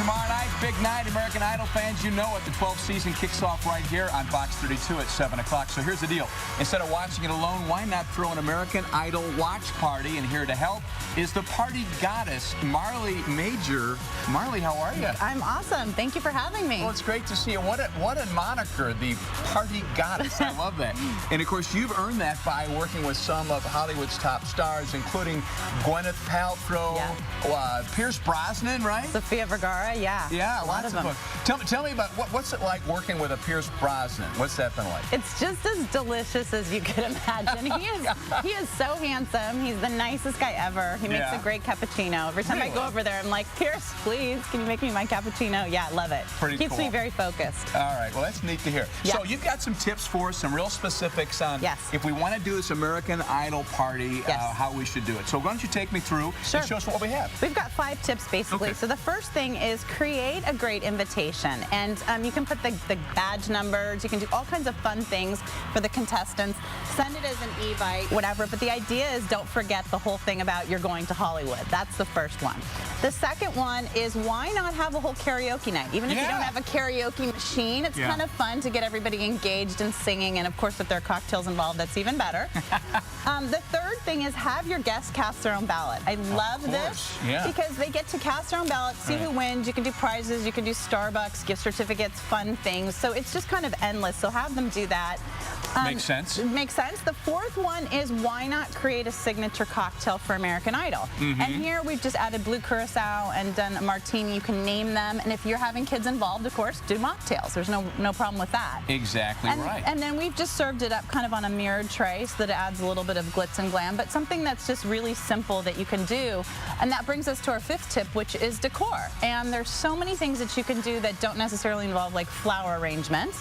tomorrow night. Big night, American Idol fans. You know it. The 12th season kicks off right here on Fox 32 at 7 o'clock. So here's the deal. Instead of watching it alone, why not throw an American Idol watch party? And here to help is the party goddess, Marley Majcher. Marley, how are you? I'm awesome. Thank you for having me. Well, it's great to see you. What a moniker, the party goddess. I love that. And, of course, you've earned that by working with some of Hollywood's top stars, including Gwyneth Paltrow, Pierce Brosnan, right? Sofia Vergara, yeah. Yeah, a lot of them. Tell me about what's it like working with a Pierce Brosnan? What's that been like? It's just as delicious as you could imagine. He is so handsome. He's the nicest guy ever. He makes a great cappuccino. Every time I go over there, I'm like, Pierce, please, can you make me my cappuccino? Yeah, I love it. Keeps me very focused. All right, well, that's neat to hear. Yeah. So you've got some tips for us, some real specifics on if we want to do this American Idol party, how we should do it. So why don't you take me through and show us what we have? We've got 5 tips, basically. Okay. So the first thing is create a great invitation. And you can put the badge numbers. You can do all kinds of fun things for the contestants. Send it as an e-bite, whatever. But the idea is don't forget the whole thing about you're going to Hollywood. That's the first one. The second one is why not have a whole karaoke night? Even if you don't have a karaoke machine, it's kind of fun to get everybody engaged in singing. And, of course, if there are cocktails involved, that's even better. The third thing is have your guests cast their own ballot. I love this because they get to cast their own ballot, see who wins. You can do prizes, you can do Starbucks, gift certificates, fun things. So it's just kind of endless. So have them do that. Makes sense. Makes sense. The fourth one is why not create a signature cocktail for American Idol? And here we've just added blue curacao and done a martini. You can name them. And if you're having kids involved, of course, do mocktails. There's no problem with that. Exactly right. And then we've just served it up kind of on a mirrored tray so that it adds a little bit of glitz and glam, but something that's just really simple that you can do. And that brings us to our 5th tip, which is decor. And there's so many things that you can do that don't necessarily involve like flower arrangements.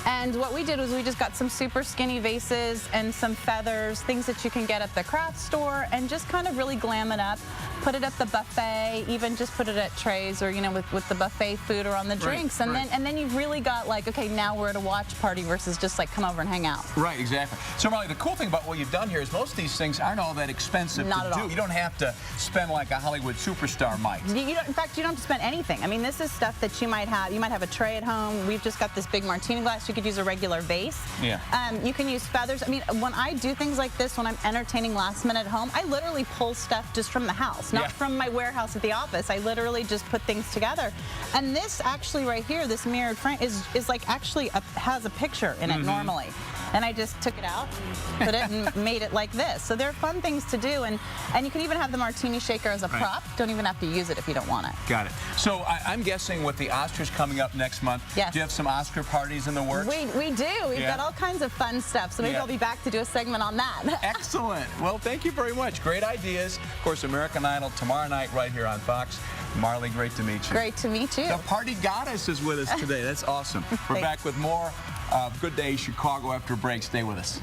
And what we did was we just got some super skinny vases and some feathers, things that you can get at the craft store, and just kind of really glam it up. Put it at the buffet, even just put it at trays or, you know, with the buffet food or on the drinks. And then you've really got like, okay, now we're at a watch party versus just like come over and hang out. Right, exactly. So Marley, the cool thing about what you've done here is most of these things aren't all that expensive to do. You don't have to spend like a Hollywood superstar might. In fact, you don't have to spend anything. I mean, this is stuff that you might have. You might have a tray at home. We've just got this big martini glass. You could use a regular vase. You can use feathers. I mean, when I do things like this, when I'm entertaining last minute at home, I literally pull stuff just from the house, not from my warehouse at the office. I literally just put things together. And this actually right here, this mirrored frame is like actually has a picture in it normally. And I just took it out, put it, and made it like this. So they're fun things to do, and you can even have the martini shaker as a prop. Don't even have to use it if you don't want it. Got it. So I'm guessing with the Oscars coming up next month, do you have some Oscar parties in the works? We do. We've got all kinds of fun stuff, so maybe I'll be back to do a segment on that. Excellent. Well, thank you very much. Great ideas. Of course, American Idol tomorrow night right here on Fox. Marley, great to meet you. Great to meet you. The party goddess is with us today. That's awesome. We're back with more Good Day Chicago after a break. Stay with us.